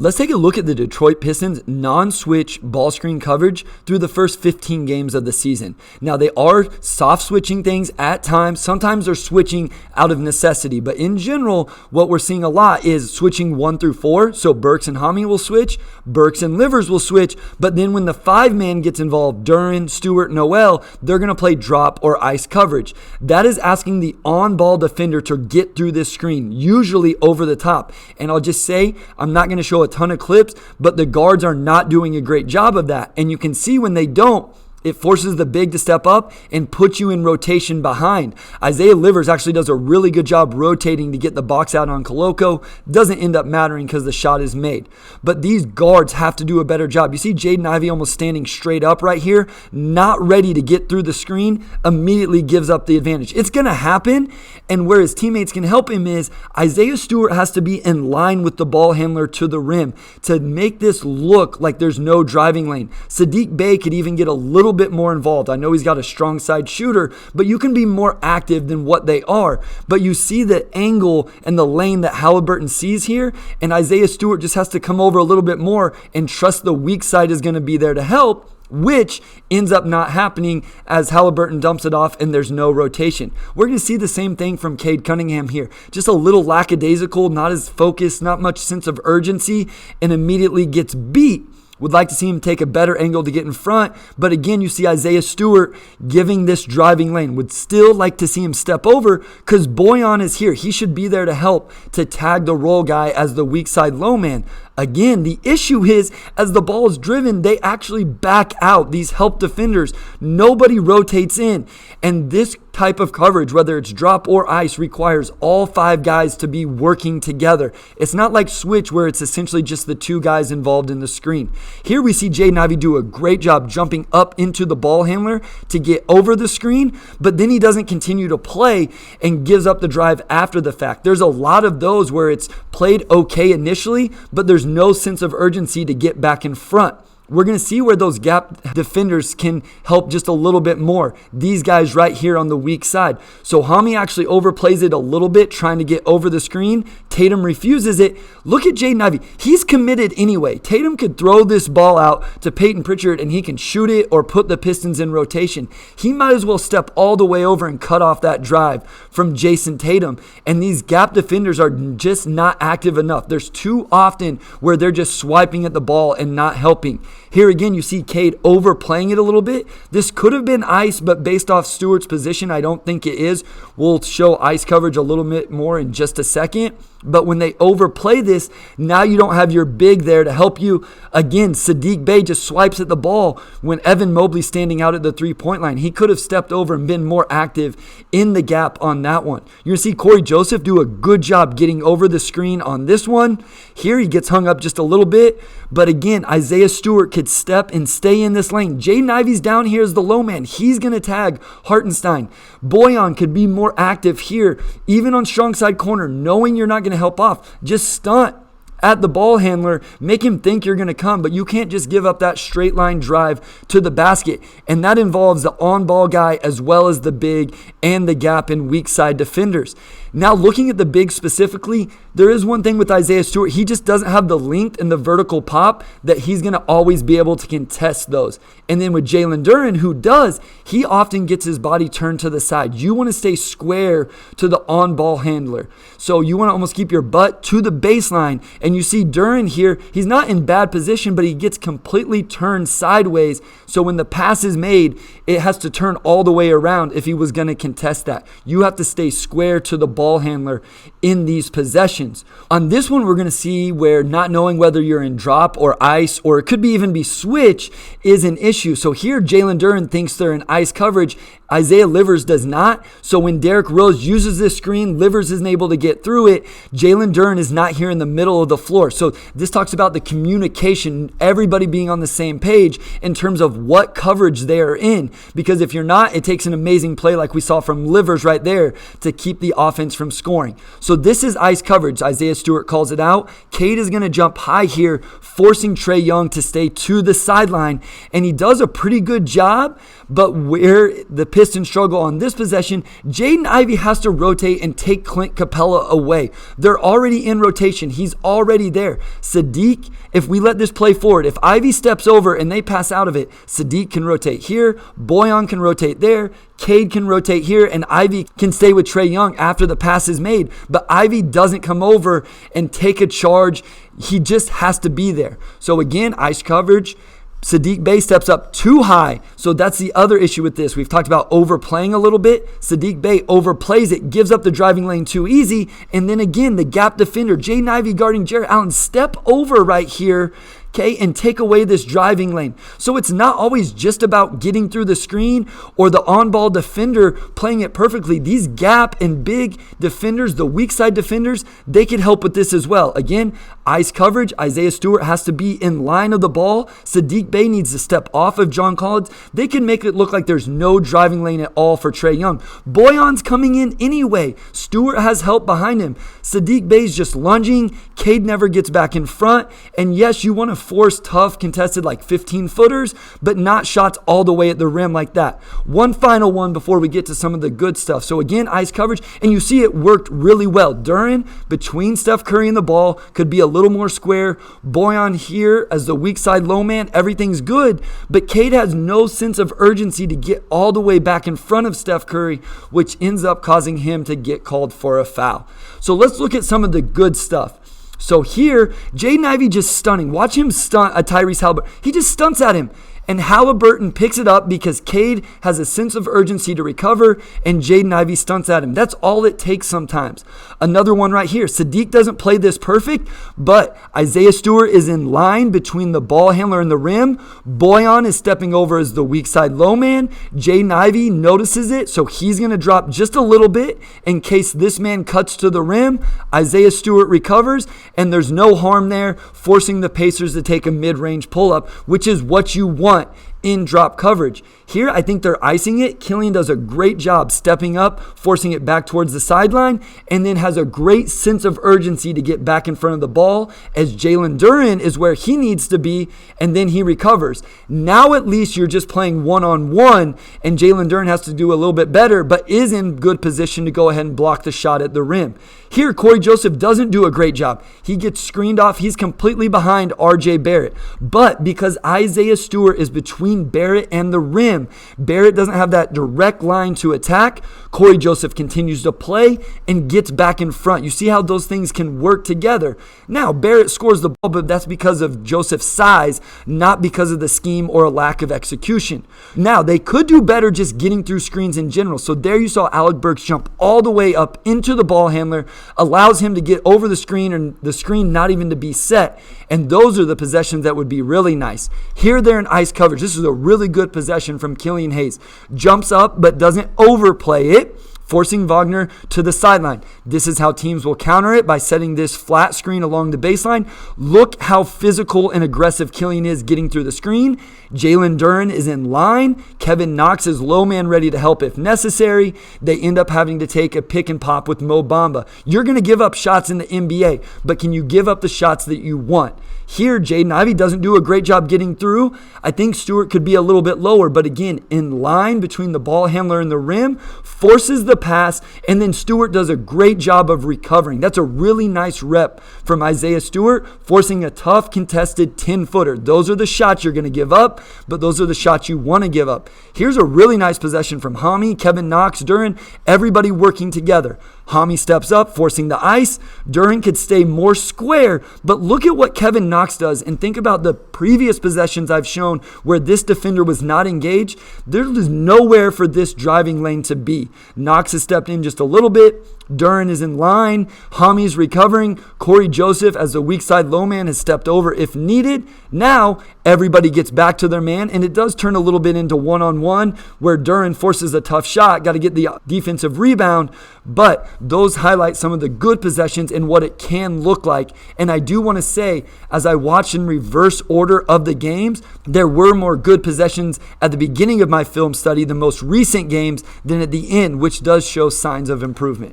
Let's take a look at the Detroit Pistons non-switch ball screen coverage through the first 15 games of the season. Now, they are soft switching things at times. Sometimes they're switching out of necessity. But in general, what we're seeing a lot is switching 1 through 4. So Burks and Hami will switch. Burks and Livers will switch. But then when the 5-man gets involved, Duren, Stewart, Noel, they're going to play drop or ice coverage. That is asking the on-ball defender to get through this screen, usually over the top. And I'll just say, I'm not going to show a ton of clips, but the guards are not doing a great job of that. And you can see when they don't, it forces the big to step up and put you in rotation behind. Isaiah Livers actually does a really good job rotating to get the box out on Koloko. Doesn't end up mattering because the shot is made. But these guards have to do a better job. You see Jaden Ivey almost standing straight up right here, not ready to get through the screen, immediately gives up the advantage. It's going to happen, and where his teammates can help him is Isaiah Stewart has to be in line with the ball handler to the rim to make this look like there's no driving lane. Saddiq Bey could even get a little bit more involved. I know he's got a strong side shooter, but you can be more active than what they are. But you see the angle and the lane that Halliburton sees here, and Isaiah Stewart just has to come over a little bit more and trust the weak side is going to be there to help, which ends up not happening as Halliburton dumps it off and there's no rotation. We're going to see the same thing from Cade Cunningham here. Just a little lackadaisical, not as focused, not much sense of urgency, and immediately gets beat. Would like to see him take a better angle to get in front. But again, you see Isaiah Stewart giving this driving lane. Would still like to see him step over because Bojan is here. He should be there to help to tag the roll guy as the weak side low man. Again, the issue is as the ball is driven, they actually back out, these help defenders. Nobody rotates in. And this type of coverage, whether it's drop or ice, requires all 5 guys to be working together. It's not like switch where it's essentially just the 2 guys involved in the screen. Here we see Jaden Ivey do a great job jumping up into the ball handler to get over the screen, but then he doesn't continue to play and gives up the drive after the fact. There's a lot of those where it's played okay initially, but there's no sense of urgency to get back in front. We're going to see where those gap defenders can help just a little bit more. These guys right here on the weak side. So Hami actually overplays it a little bit, trying to get over the screen. Tatum refuses it. Look at Jaden Ivey. He's committed anyway. Tatum could throw this ball out to Peyton Pritchard and he can shoot it or put the Pistons in rotation. He might as well step all the way over and cut off that drive from Jason Tatum. And these gap defenders are just not active enough. There's too often where they're just swiping at the ball and not helping. Here again, you see Cade overplaying it a little bit. This could have been ice, but based off Stewart's position, I don't think it is. We'll show ice coverage a little bit more in just a second. But when they overplay this, now you don't have your big there to help you. Again, Saddiq Bey just swipes at the ball when Evan Mobley's standing out at the three-point line. He could have stepped over and been more active in the gap on that one. You're going to see Corey Joseph do a good job getting over the screen on this one. Here he gets hung up just a little bit. But again, Isaiah Stewart could step and stay in this lane. Jaden Ivey's down here as the low man. He's going to tag Hartenstein. Bojan could be more active here, even on strong side corner, knowing you're not going to help off. Just stunt at the ball handler, make him think you're going to come, but you can't just give up that straight line drive to the basket. And that involves the on-ball guy as well as the big and the gap and weak side defenders. Now, looking at the big specifically, there is one thing with Isaiah Stewart. He just doesn't have the length and the vertical pop that he's going to always be able to contest those. And then with Jalen Duren, who does, he often gets his body turned to the side. You want to stay square to the on-ball handler. So you want to almost keep your butt to the baseline. And you see Duren here, he's not in bad position, but he gets completely turned sideways. So when the pass is made, it has to turn all the way around if he was going to contest that. You have to stay square to the ball handler in these possessions. On this one, we're going to see where not knowing whether you're in drop or ice, or it could be even be switch, is an issue. So here, Jalen Duren thinks they're in ice coverage. Isaiah Livers does not. So when Derrick Rose uses this screen, Livers isn't able to get through it. Jalen Duren is not here in the middle of the floor. So this talks about the communication, everybody being on the same page in terms of what coverage they are in. Because if you're not, it takes an amazing play like we saw from Livers right there to keep the offense from scoring. So this is ice coverage. Isaiah Stewart calls it out. Cade is going to jump high here, forcing Trae Young to stay to the sideline. And he does a pretty good job, but where the Pistons struggle on this possession, Jaden Ivey has to rotate and take Clint Capella away. They're already in rotation. He's already there. Sadiq, if we let this play forward, if Ivey steps over and they pass out of it, Sadiq can rotate here, Bojan can rotate there, Cade can rotate here, and Ivey can stay with Trae Young after the pass is made. But Ivey doesn't come over and take a charge. He just has to be there. So again, ice coverage. Sadiq Bey steps up too high. So that's the other issue with this. We've talked about overplaying a little bit. Sadiq Bey overplays it, gives up the driving lane too easy. And then again, the gap defender, Jaden Ivey guarding Jarrett Allen, step over right here, okay, and take away this driving lane. So it's not always just about getting through the screen or the on-ball defender playing it perfectly. These gap and big defenders, the weak side defenders, they can help with this as well. Again, ice coverage, Isaiah Stewart has to be in line of the ball. Sadiq Bey needs to step off of John Collins. They can make it look like there's no driving lane at all for Trae Young. Bojan's coming in anyway. Stewart has help behind him. Sadiq Bey's just lunging. Cade never gets back in front. And yes, you want to force tough contested like 15-footers, but not shots all the way at the rim like that. One final one before we get to some of the good stuff. So again, ice coverage, and you see it worked really well. Duren, between Steph Curry and the ball, could be a little more square. Bojan here as the weak side low man, everything's good, but Cade has no sense of urgency to get all the way back in front of Steph Curry, which ends up causing him to get called for a foul. So let's look at some of the good stuff. So here, Jaden Ivey just stunning. Watch him stunt a Tyrese Halliburton. He just stunts at him. And Halliburton picks it up because Cade has a sense of urgency to recover, and Jaden Ivey stunts at him. That's all it takes sometimes. Another one right here. Sadiq doesn't play this perfect, but Isaiah Stewart is in line between the ball handler and the rim. Bojan is stepping over as the weak side low man. Jaden Ivey notices it, so he's going to drop just a little bit in case this man cuts to the rim. Isaiah Stewart recovers, and there's no harm there, forcing the Pacers to take a mid-range pull-up, which is what you want in drop coverage. Here, I think they're icing it. Killian does a great job stepping up, forcing it back towards the sideline, and then has a great sense of urgency to get back in front of the ball as Jalen Duren is where he needs to be, and then he recovers. Now at least you're just playing one-on-one, and Jalen Duren has to do a little bit better, but is in good position to go ahead and block the shot at the rim. Here, Corey Joseph doesn't do a great job. He gets screened off. He's completely behind RJ Barrett. But because Isaiah Stewart is between Barrett and the rim, Barrett doesn't have that direct line to attack. Corey Joseph continues to play and gets back in front. You see how those things can work together. Now, Barrett scores the ball, but that's because of Joseph's size, not because of the scheme or a lack of execution. Now, they could do better just getting through screens in general. So there you saw Alec Burks jump all the way up into the ball handler, allows him to get over the screen and the screen not even to be set. And those are the possessions that would be really nice. Here they're in ice coverage. This is a really good possession from Killian Hayes. Jumps up but doesn't overplay it, forcing Wagner to the sideline. This is how teams will counter it, by setting this flat screen along the baseline. Look how physical and aggressive Killian is getting through the screen. Jalen Duren is in line. Kevin Knox is low man ready to help if necessary. They end up having to take a pick and pop with Mo Bamba. You're going to give up shots in the NBA, but can you give up the shots that you want? Here, Jaden Ivey doesn't do a great job getting through. I think Stewart could be a little bit lower, but again, in line between the ball handler and the rim, forces the pass, and then Stewart does a great job of recovering. That's a really nice rep from Isaiah Stewart, forcing a tough contested 10-footer. Those are the shots you're going to give up, but those are the shots you want to give up. Here's a really nice possession from Hami, Kevin Knox, Duren, everybody working together. Hami steps up, forcing the ice. Duren could stay more square, but look at what Kevin Knox does, and think about the previous possessions I've shown where this defender was not engaged. There's nowhere for this driving lane to be. Knox has stepped in just a little bit. Duren is in line. Hami's recovering. Corey Joseph, as the weak side low man, has stepped over if needed. Now, everybody gets back to their man, and it does turn a little bit into one-on-one where Duren forces a tough shot. Got to get the defensive rebound, but those highlight some of the good possessions and what it can look like. And I do want to say, as I watched in reverse order of the games, there were more good possessions at the beginning of my film study, the most recent games, than at the end, which does show signs of improvement.